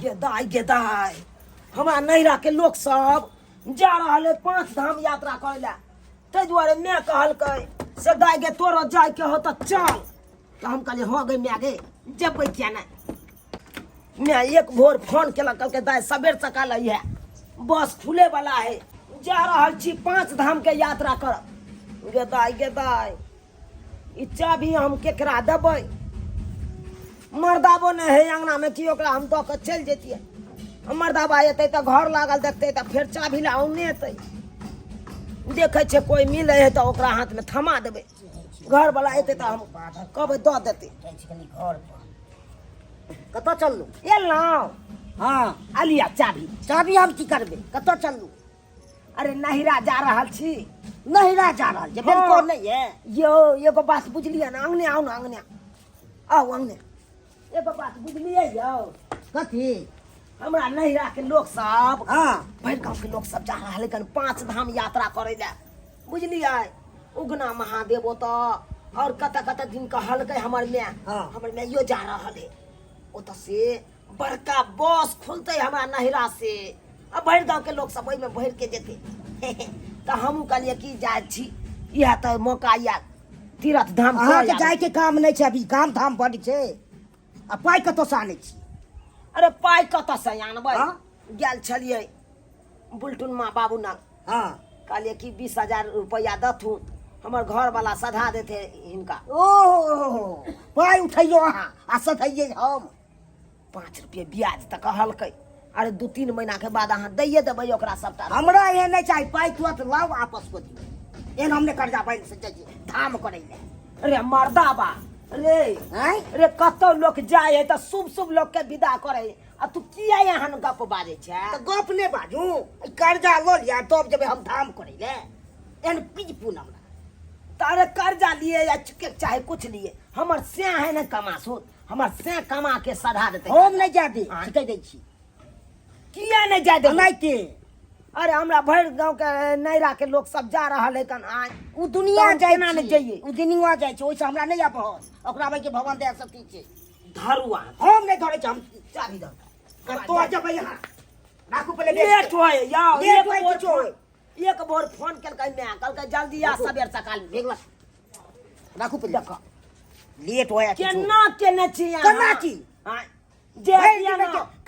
गेदाय हमारा नैरा के लोग सब जा रहा है 5 धाम यात्रा करे ला ते दुआरे मैं कहलकै से दाय गे तोरो जाय के हो तो चल तो हम कहले हो गए मैं गे जब क्या ना मैं एक भोर फोन केला कहलकै दाय सबेर सकाल है बस खुले वाला है जा रहा छी 5 धाम के यात्रा कर गेदाय ई चाभी हम केकरा देबै मर्दाबो नहीं है अंगना में कि ओकरा हम दऽ के चल जेतिए मर्दाबा एतै तऽ घर लागल देखतै तऽ फेर चाभी ला औने एतै देखे छे कोई मिले है तो ओकरा हाथ में थमा देबै घर वाला एतै तऽ हम कहबै दऽ देतै कतऽ चललू एलौं हाँ आलिया चाभी चाभी हम की करबे कतऽ चललू अरे नहिरा जा रहल छी नहिरा जा रहल छै बिल्कुल नहीं है यो एगो बात बुझलियै ना अंगने आउ ना अंगने आउ अंगने एगो बात बुझलियै यौ कथी हमरा नहिरा के लोग सब हाँ भरि गाँव के लोग सब जा रहा है 5 धाम यात्रा करे ला बुझलियै उगना महादेव ओतऽ और कत दिन कहलकै हमर में यो जा रहल है ओतऽ से बड़का बस खुलते हमरा नहिरा से अब भरि गाँव के लोग सब ओहि में भरि के जेते तो हम कहलिए कि जाय छी इहा तो मौका या तीर्थ धाम अहाँ के जाय के काम नहीं छै अभी काम धाम बड छै आ पाई कतऽ से आनै छी अरे पाई कतऽ से आनबै गेल छलिए बुलटुन माँ बाबू ना हाँ कहलिए कि 20,000 रुपया दथु हमर घर वाला सधा देते हिनका ओहो पाई उठैयो अहाँ आ सधैये हम 5 रुपये ब्याज तक कहलकै अरे 2-3 महीना के बाद अहाँ दैये देबै ओकरा सबटा हमरा ये नहीं चाही पाई तुरंत लाओ आपस को दी एन हमने कर्जा बैंक से चाहिए धाम करे ले अरे मर्दाबा रे हैं रे कतौ लोग जाय है त शुभ लोग के विदा करे आ तू किया यहाँ गप बाजे छै तो गप ने बाजू कर्जा लो लिया तब जब हम धाम करे ले एन पीज पून हमरा तारे कर्जा लिए या चुके चाहे कुछ लिए हमर से है न कमासु हमर से कमा के सधा देते हम नहीं जा दे कह दै छी किया नहीं जा दे नहीं के अरे हमरा भर गांव के नैरा के लोग सब जा रहल है कन आज उ दुनिया जाय ना नहीं जाइए उ दुनिया जाय छै ओइसे हमरा नहीं आब ओकरा भाई के भगवान दया शक्ति छै धरुआ हम नहीं धरे हम चाबी दो तो जब यहाँ राखू पहले लेट होय यार लेट होय किछो एक बार फोन केलकै मैं कहलकै जल्दी आ सबेर सकाल में देखला राखू पहले देख लेट होया केना केने छी यहाँ केना की हां जे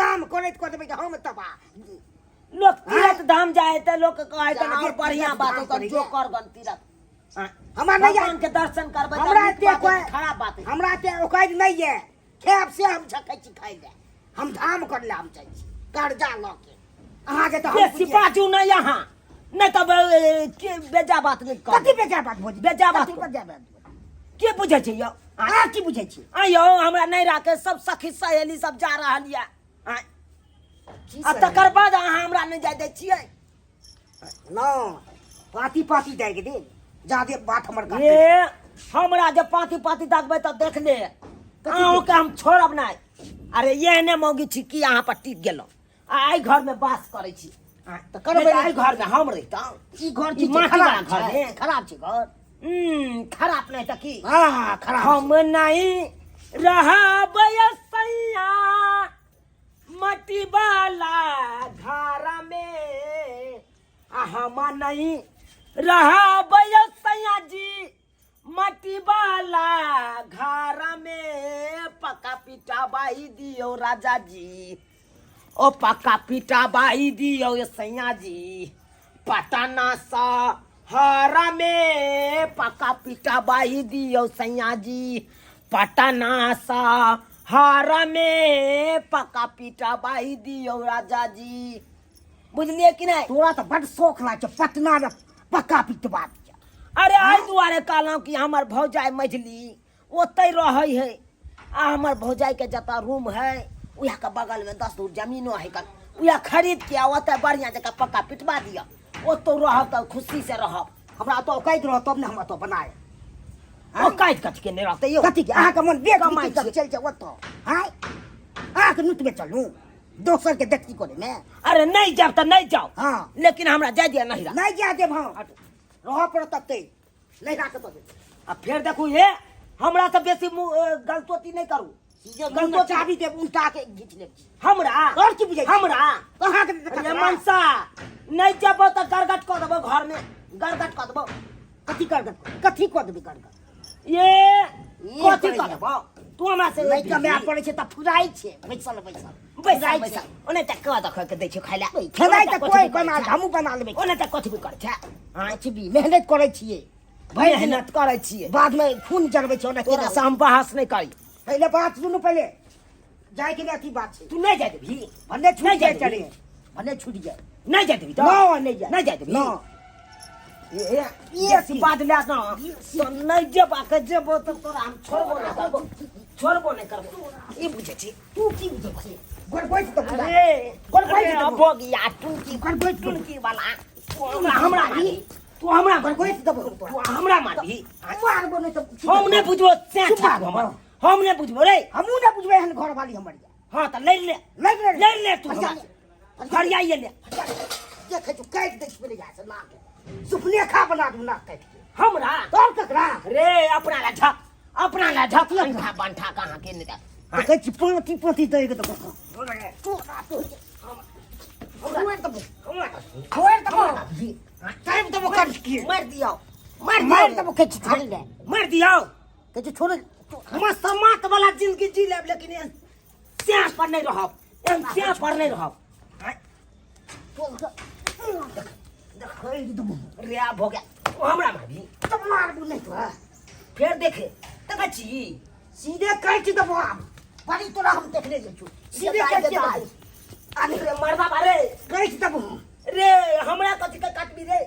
काम करैत कर देबै हम तबा लोग तीर्थ धाम जाए त लोग कहे त कि बढ़िया बात कर जो कर गन तीर्थ हमरा नहीं भगवान के दर्शन करबै हमरा ते कोई खराब बात है हमरा ते ओकाज नहीं है खेब से हम झकै छी खाइ ले हम धाम कर ले हम चाहि छी कर्जा ल के अहाँ के त ये सिपाजू न यहाँ नहीं तब के बेजा बात नहीं कर कथि बेजा बात भोज बेजा बात के बुझे छै यो अहाँ की बुझै छी आयो हमरा नैरा के सब सखी सहेली सब जा रहल या आ तकर बाद अहाँ हमरा नहीं जाय दै छियै न पाती पाती दे के दे जादे बात हमर का ये हमरा जे पाती दागबै त देख ले अहूँ के हम छोड़ब नहीं अरे ये ने मौगी छी कि अहाँ पर टिक गेलौ आई घर में वास करे छी त करबै आई घर में हम रहितौ ई घर ई की माटी वाला खराब घर है है खराब छै घर खराब नहीं त की हां खराब हम नहीं रहबै सैया मटी वाला घर में हम नहीं रहबै सैया जी मटी वाला घर में पक्का पीटा बाई दियो राजा जी ओ पक्का पीटा बाई दियो सैया जी पटना सा हरा में पक्का पीटा बाई दियो सैया जी पटना सा हरा में पक्का पीटा बाई दियो राजा जी बुझलिए कि नहीं तोरा तो बड़ शौक लाग छै पटना में पक्का पिटवा दिया अरे आई दुआरे कहलहुँ कि हमर भौजाई मझली ओतै रहै है आ हमर भौजाई के जता रूम है उहा के बगल में 10 दूर जमीनो है कन उहा खरीद के ओतै बढ़िया जगह पक्का पिटवा दिया ओतो रहब त खुशी से रहब हमरा तो कैद रह तब ने हम तो बनाए ओ काट कट के नहीं रहते यो कथि के अहाँ के मन बेच कमाई के चल जाओ तो हाय अहाँ के नुत में चलू दोसर के देखती करे में अरे नहीं जाब त नहीं जाओ हां लेकिन हमरा जाय दिया नहीं नहीं जा देब हम रह पर तते नहीं राख तो आ फिर देखू ये हमरा से बेसी गलतोती नहीं करू गलतो चाबी दे उल्टा के घीच ले हमरा और की बुझै हमरा कहाँ के अरे मनसा नहीं जब तो गरगट कर देबो घर में गरगट कर देबो कथी कर कथी कर देबी कर ये कथी करै कर छै। देबो तू हमरा से नहीं कमे पड़े छै त फुराई छै बैसल बैसा बैसा ओने तक कह दख के दै छै खाइला खेनाइ त कोई बना हमहू बना लेबै ओने तक कथी भी कर छै कुछ भी मेहनत करै छियै भाई मेहनत करै छियै बाद में खून जरबै छै ओने तोरा से हम बहस नहीं करी पहले बात सुनू पहले जाय के लिए अथी बात छै तू नहीं जाय देबी भन्ने छूट नहीं जाय जाय चले भन्ने छूट जाय नहीं जाय देबी तो न नहीं जाय नहीं जाय देबी न ये सी बात ले ना तो नहीं जब आके जब तो तोरा हम छोड़बो नहीं करबो ई बुझे छी तू की बुझै छै गड़बड़ त बुझा अरे अब गया तू की गड़बड़ तू की वाला हमरा मारी तू हमरा गड़बड़ त तू हमरा मारी मारबो नहीं त हम नहीं बुझबो से हम नहीं बुझबो रे हमहू न बुझबै हन घर वाली हमर हां त ले ले ले ले तू हरियाई ले देखे तू काट दे पहले जा से ना सुपने खा बना दू ना काट के हमरा तोर ककरा रे अपना ला झक अंठा बंठा कहां के निका तो कह छी पांती पांती दे के तो तू खोर तो टाइम तो कर की मार दियो मार तो के छोड़ ले मार दियो के छोड़ मस्त मात वाला जिंदगी जी लेब लेकिन एहन स्याह पर नहीं रहब एहन स्याह पर नहीं रहब देखै दू रे हो गया ओ हमरा मारी तो मार दू नहीं तो फिर देखे तक छी सीधे काट दबो आप बड़ी तोरा हम देख ले छु सीधे काट दे अरे रे मरदा बारे काट दबो रे हमरा कथि के काटबी रे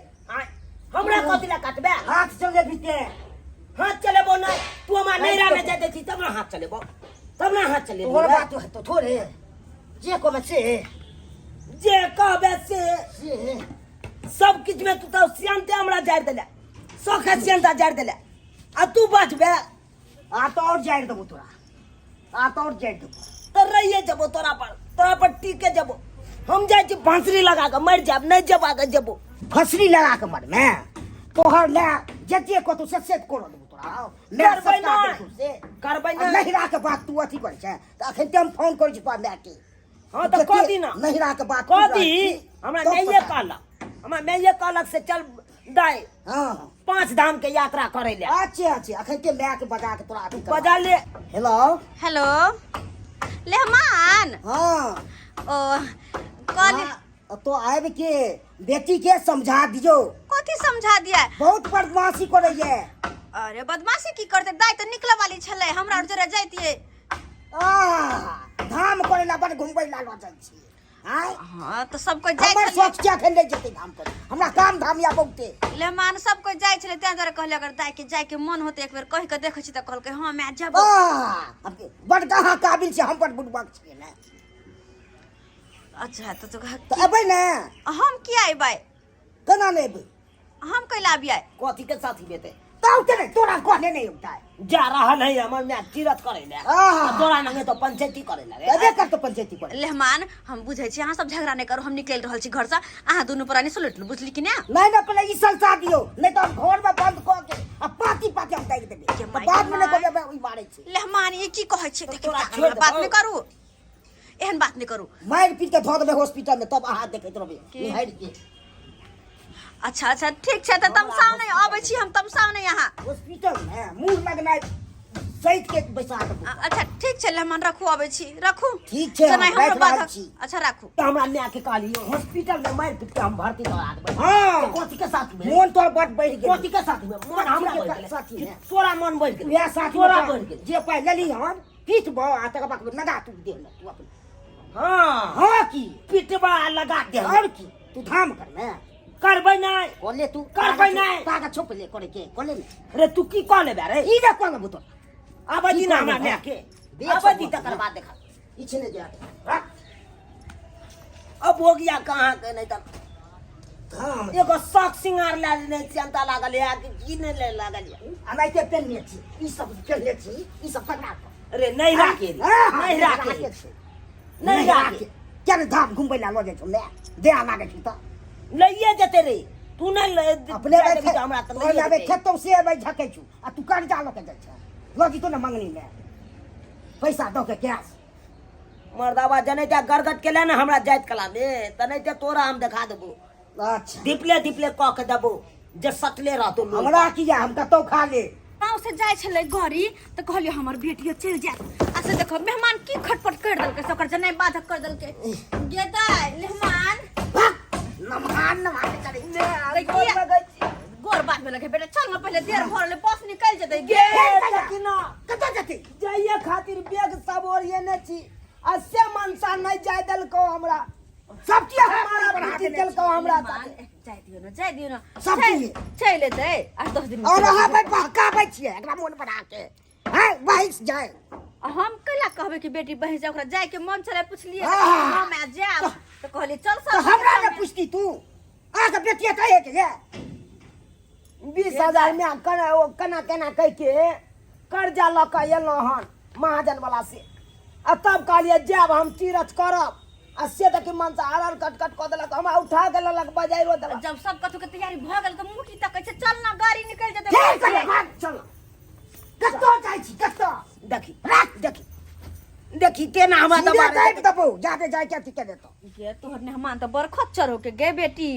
हमरा कथि ला काटबे हाथ चले बीते हाथ चलेबो ना तू हमरा नैरा में जाते छी तब ना हाथ चलेबो तब ना हाथ चलेबो तोर बात तो थोड़े जे को में से जे कहबे से सब किछ में तू तो सियांते हमरा जाड़ देले सोखा सियांता जाड़ देले आ तू बचबे आ तो और जाड़ दबो तोरा आ तो और जाड़ दबो तो रहिए जबो तोरा पर टीके जबो हम जाय छी फांसरी लगा के मर जाब नहीं जब आगे जबो फसरी लगा के मर में तोहर ले जते को तू से कोरो दबो तोरा करबै ना करबै ना नहिरा के बात तू अथी कर छै त अखन ते हम फोन कर छी पा मै के हां तो कह दी ना नहिरा के बात कह दी हमरा नहीं ये कहला हमरा नहीं ये कहलक से चल दाई हां 5 धाम के यात्रा करे ले अच्छे अखन के मै के बजा के तोरा अथी कर बजा ले हेलो हेलो लेहमान हां ओ कौन तो आब के बेटी के समझा दियो कथी समझा दिया बहुत बदमाशी करे ये अरे बदमाशी की करते दाई तो निकले वाली छले हमरा और जरा जाइतिए धाम करे ला बड़ घुमबै ला ल जाइ छी हां हां तो सब कोई जाय हमर छले सोच क्या खेले जेते धाम करे हमरा काम धाम या बहुते लेहमान सब कोई जाय छले त्या जरा कहले अगर दाई के जाय के मन होते एक बेर कह के देखे छी त कहल के हां मैं जाबो बड़ कहाँ काबिल से हम बड़ बुड़बक छियै ना अच्छा तो तो अबै ना हम किया आइबै केना नै अबै हम कैला आबियै कथी के साथी बेटे ताऊ के तोरा कहने नहीं होता है जा रहा नहीं हमर में तीरथ करे ले तोरा नंगे तो पंचायती करे ले अबे कर तो पंचायती करे लेहमान हम बुझै छी अहाँ सब झगड़ा नहीं करू हम निकल रहल छी घर से अहाँ दुनू प्राणी सुलट लू बुझली कि ना नहीं ना पहले ई संसा दियो नहीं तो हम घर में बंद क के आ पाती हम काट देबे के तो बाद में नहीं कहबे ओई मारे छी लेहमान ये की कहै छी देखि तोरा छोड़ बात देबौ। नहीं करू एहन बात नहीं करू मार पीट के धो देबे हॉस्पिटल में तब अहाँ देखैत रहबे निहार के अच्छा अच्छा ठीक छै त तमसाव नहीं आबै छी हम तमसाव नहीं यहाँ हॉस्पिटल में मुंह लगना सहित के बैसा देबे अच्छा ठीक छै लेहमान रखू आबै छी रखू ठीक छै, जेना हम हमरो बैठ बात रहल छी। अच्छा राखू तो हमरा में के कहलियो हॉस्पिटल में मार पीट के हम भर्ती करा देबै हां कथी के साथ में मोन तोर बड़ बढ़ गेल कथी के साथ में मन हमरा बढ़ गेल साथी है तोरा मन बढ़ गेल वह साथी तोरा बढ़ गेल जे पाइ लेली हम पीठ बा आ तक बाक लगा तू दे ले तू अपन हां हां की पिटवा लगा दे और की तू धाम कर ना करबै नहीं कोले तू करबै नहीं। कागज छुप ले करे के कोले रे तू की कह लेबे रे ई देख कोले बुतो आबादी ना हमरा में के आबादी तकर बाद देखा पीछे ने जा अब हो गया कहां के नहीं तक धाम एगो शौक सिंगार ला नहीं चिंता लागल है कि की नहीं ले लागल है अनाइ के पेन ले छी ई सब पेन ले छी ई सब पकड़ा अरे नहीं राखे नहीं राखे नहीं राखे क्या ने धाम घुमबै ला ल जाइ छौ ले दे लागे छी त लइए जते रे तू नहीं ले अपने देबी तो हमरा त ओइ नहीं लागे देबे। खेतौ से अबै झकै छु आ तू कर्जा ल के जाइ छ लगी तो न मंगनी में पैसा दो के कैश मर्दावा जने त्या गरगट के ले ना हमरा जाइत कला में तने ते तोरा हम दिखा देबो अच्छा दिपले दिपले क के देबो जे सटले रहतो लोग। हमरा की जा हम कतौ खा ले गाँव से जाय छले घरी तो कहलियो हमर बेटियो चल जाए आ से देखो मेहमान की खटपट कर देलके सकर जने बाधक कर देलके गे दाय मेहमान नमान करे गोर बात में लगे बेटा चल ना पहले देर भर ले बस निकल जते गे किना कतौ जती जाइए खातिर बैग सब और ये ने छी असे मनसा नहीं जाय दल को हमरा सब चीज हमारा बना बेटी के दल को हमरा जाय दियो ना सब चीज। चल दे 8-10 दिन में और चल वहां जेतै। पे बहकाबै छियै एकरा मोन बना के हैं बहिस जाए हम कला कहबे कि बेटी बहिन से ओकरा जाय के मन छले पुछलिए हाँ। हम आ जाब तो कहली चल तो सब हमरा ने पूछती तू आके बेटिया कहे के ये 20,000 में कना वो कना कना कह के कर्जा ल के एलो हन महाजन वाला से आ तब कहलिए जब हम तीरथ करब आ से तक मन से आरल कट कट क देलक हम उठा के ललक बजाई रो देलक जब सब कथु के तैयारी भ गेल तो मुठी तक कहै छै चल ना गाड़ी निकल ठीक जेतै है भाग चल कतौ जाय छी कतौ देखी देखी देखी केना हमरा सीधे दबार काट दबो जाके जाय के अथी के देतो गे तोहर मेहमान तो बड़ खच्चर हो के गे बेटी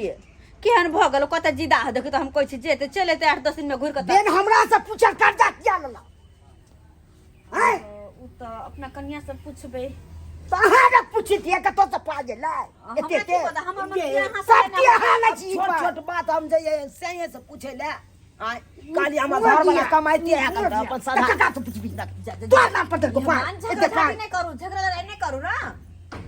केहन भ गेल कत जिदा देख तो हम कहै छी जेते चले ते 8-10 दिन में घुर के बेन हमरा से पूछल कर्जा किया लेला हैं उ तो अपना कन्या से पूछबे तो अहाँ ने पूछी थी कतौ से पा गेलै हमरा की पता हमर मन ये यहाँ सब से के हाल छी छोट छोट बात हम जे सही से पूछे ले आय काली हम घर वाला कमाइते है त अपन साधा का तो पूछबी तो ना पता को पा झगड़ा नहीं करू झगड़ा लड़ाई नहीं करू ना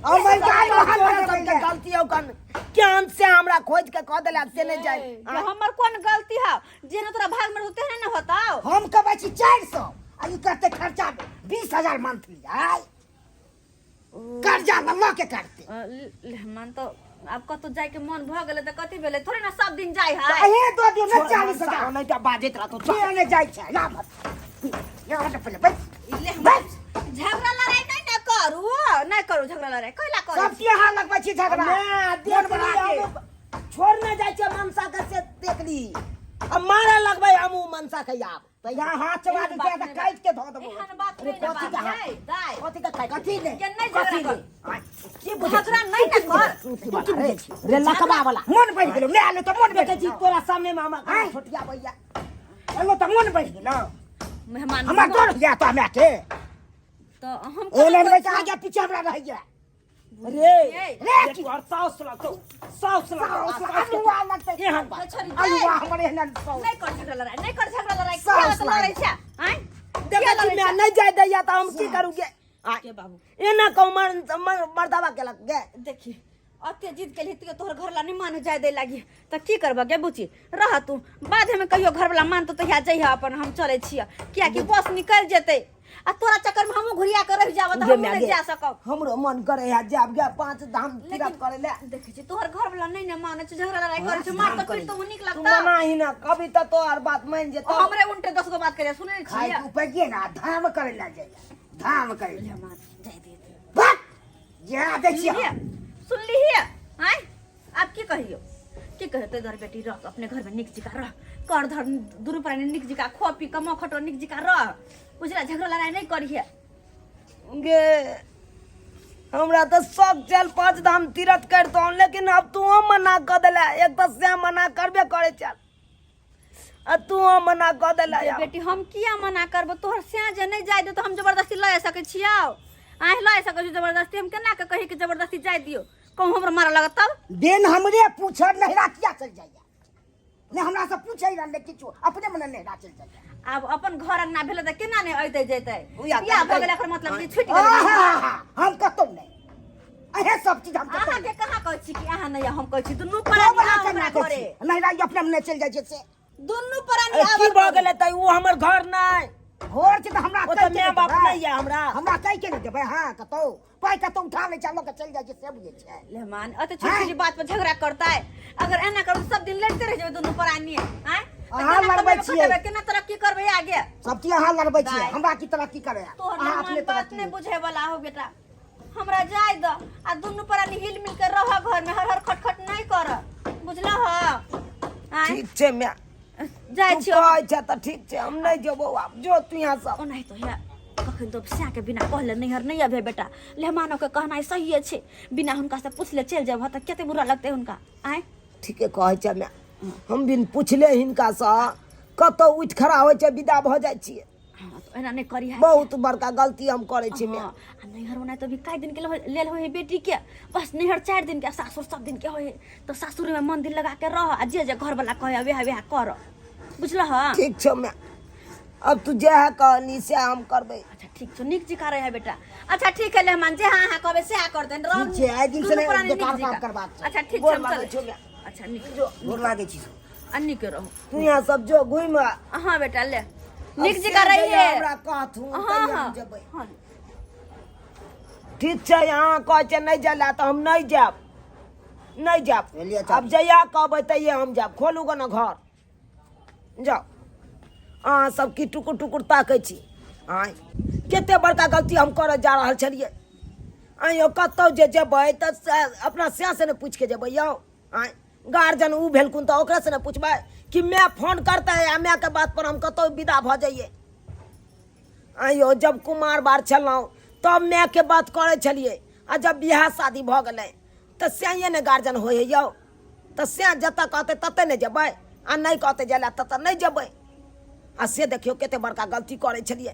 और मैं जाय सबके गलती हो कन ज्ञान से हमरा खोज के कह देला से नहीं जाए ये हमर कोन गलती है जेने तोरा भाग में होते है ना होताओ हम कबै छी 400 आ ई करते खर्चा 20,000 मंथली आय कर्जा ल के करते मेहमान तो अब कतो जाय के मन भ गेले त कथि भेले थोड़े ना सब दिन जाय है अहे दो दिन में 40,000 नहीं त बाजित रहतो केने जाय छै ना मत यहाँ तो पहले बस झगड़ा लड़ाई नहीं करू झगड़ा लड़ाई कैला करू सब के हाल लगबै छी झगड़ा मैं देख बना के छोड़ न जाय छै मनसा के से देखली अब मारे लगबै हमू मनसा के आब तो यहाँ हाथ चला दे के काट के धो देबो एहन बात अरे नहीं कथी ना का बात दाई कथी का खाय कथी ले के नहीं झगड़ा कर की झगड़ा नहीं ना कर रे लकबा वाला मन बढ़ गेलो ले आलो तो मन बेटे बढ़ जी तोरा सामने में हम छोटिया भैया चलो तो मन बढ़ गेलो मेहमान हमरा तोड़ गया तो हमें के तो हम ए लेन में आगे पीछे हमरा रह गया रे रे तू और साउस ला तो साउस ला अनुवा लगते एहन बात छोड़ी अनुवा हमरे न सौ नहीं कर झगड़ा लड़ाई नहीं कर झगड़ा लड़ाई साउस क्या तो लड़ाई छै हैं देखा छी मैं नहीं जाय दैया त हम की करूगे के बाबू एना कौमर मर्दावा केलक गे देखी अते जिद के लिए तोहर घर वाला नहीं मान जाय दे लागी त की करबा गे बुची रह तू बाद में कहियो घर वाला मान तो तहिया जइहा अपन हम चले छिया किया कि बस निकल जेते आ तोरा चक्कर में हमहू घुरिया के रह जाब त हम नहीं जा सकब हमरो मन करे है जाब गे 5 धाम तीरथ करे ले देखे छी तोहर घर वाला नहीं ना माने छ झगड़ा लड़ाई करे छ मार तो फिर तो निक तू लगता मना ही ना कभी तो तोहर बात मान जेतो हमरे उल्टे 10 गो बात करे सुनै खाई छी ऊपर के ना धाम करे ला जाइए धाम करे ला मार जाय दे बस ये आ देखिए सुन लीहिए हैं आप की कहियो की कहते घर बेटी रह अपने घर में निक जिका रह कर धर दूर पर निक जिका खो पी कमो खटो निक जिका रह बुझला झगड़ा लड़ाई नहीं करिए गे हमरा तो शौक चल 5 धाम तीरथ करतो लेकिन अब तू मना कर देला एक तो से मना करबे करे चल आ तू मना कर देला यार बेटी हम किया मना करब तोहर से जे नहीं जाय दे तो हम जबरदस्ती ला सके छियौ आइ ला सके छी जबरदस्ती हम केना के कहि के जबरदस्ती जाय दियो कहूं हमरा मारा लगत तब दिन हमरे पूछर नहरा किया चल जाइए ने हमरा से पूछे ना ले किछो अपने मन नहरा चल जाइए अब अपन घर अंगना भेले त केना ने अइते जैते उया बियाह भ गेल एकर मतलब कि छुटि गेल हम कतौ नहीं अहे सब चीज हम कतौ अहाँ के कहाँ कहै छी कि अहाँ नहीं हम कहै छी दुनू प्राणी हमरा घरे नहरा अपने मन चल जाइए से दुनू प्राणी की भ गेलै त उ हमर घर नै घर के तो हमरा ओ त माय बाप नहीं है हमरा कह के देबै हां कतौ पाई कतौ उठा ले चलो के चल जाइए से बुझे छै लेमान अते छोटी छोटी बात पर झगड़ा करता है अगर एना करू सब दिन लड़ते रह जेबै दुनू प्राणी हैं अहाँ लड़बै छियै केना तरक्की करबै आगे सब चीज अहाँ लड़बै छियै हमरा की तरक्की करे तोहर अहाँ अपने बात तरक्की नहीं बुझे वाला हो बेटा हमरा जाय द आ दुनू प्राणी हिल मिल के रह घर में हर हर खटखट नहीं कर बुझला ह ठीक छै मैं जाय छी कहै छै त ठीक छै हम नहीं जेबो आब जो तू यहां से ओ नहीं तो है अखन तो स्या के बिना कहले नैहर नहीं अबे बेटा लेहमानो के कहना सही छे बिना हुनका से पूछले चल जाब त कते बुरा लगते हुनका आय ठीके कहै छै मैं हम बिन पूछले हिनका से कतौ उठ खड़ा होइ छै विदा भ जाइ छियै हाँ तो एना नहीं करी है बहुत बड़का गलती हम करे छी मैं हाँ, आ नैहर होना तो भी कई दिन के लेल होए बेटी के बस नैहर 4 दिन के सासुर सब दिन के होए तो सासुर में मन दिल लगा के रह आ जे घर वाला कहे वे वे कर बुझल ह ठीक छौ मैं अब तू जे है कहनी से हम करबै अच्छा ठीक छ निक जी करे है बेटा अच्छा ठीक है लेहमान जे हां हां कहबे से आ कर देन रह ठीक छै आइ दिन से बेकार काम करबाक छै अच्छा ठीक गोर छ लागै छौ चल मैं अच्छा निक जो गोर लागे छी अन्नी के रहो तू यहाँ सब जो घुम हां बेटा ले निक जी कर रही है हमरा कहथू हां हां हम जेबै हां ठीक छै यहाँ कहै छै नहीं जाला तो हम नहीं जाब नहीं चलिए, जाब अब जहिया कहबै तहिया हम जाब खोलू गो ना घर जाओ अहाँ सब की टुकुर टुकुर ताकै छी आय कते बड़का गलती हम करऽ जा रहल छलियै आइयो कतौ जे जेबै तऽ अपना स्या से ने पूछ के जेबै यौ आय गार्जियन उ भेलखुन तऽ ओकरा से ने पूछबै कि मैं फोन करता है आ मैं के बात पर हम कतौ विदा भ जाइए आइयो जब कुमार बार छलहुँ तब मैं के बात करे छलियै आ जब बियाह शादी भ गेलै तऽ स्याये ने गार्जियन होइ है यौ तऽ स्या जतऽ कहतै तते ने जेबै आ नहीं कहतै जाइ ततऽ नहीं जेबै आ से देखियो कते बड़का गलती करे छलियै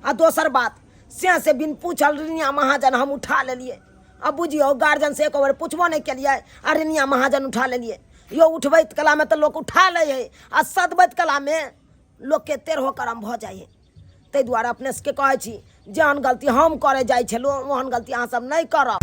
आ दोसर बात स्या से बिन पूछल रिनिया महाजन हम उठा लेलियै अब बुझियो गार्जियन से एक बार पूछबो नहीं केलियै आ रिनिया महाजन उठा लेलियै यो उठबैत कला में तो लोग उठा ले है आ सदबैत कला में लोग के तेरहो करम भ जाइ है ताहि दुआरे अपने सबके कहै छी जेहन गलती हम करे जाइ छलहुँ ओहन गलती अहाँ सब नहीं करब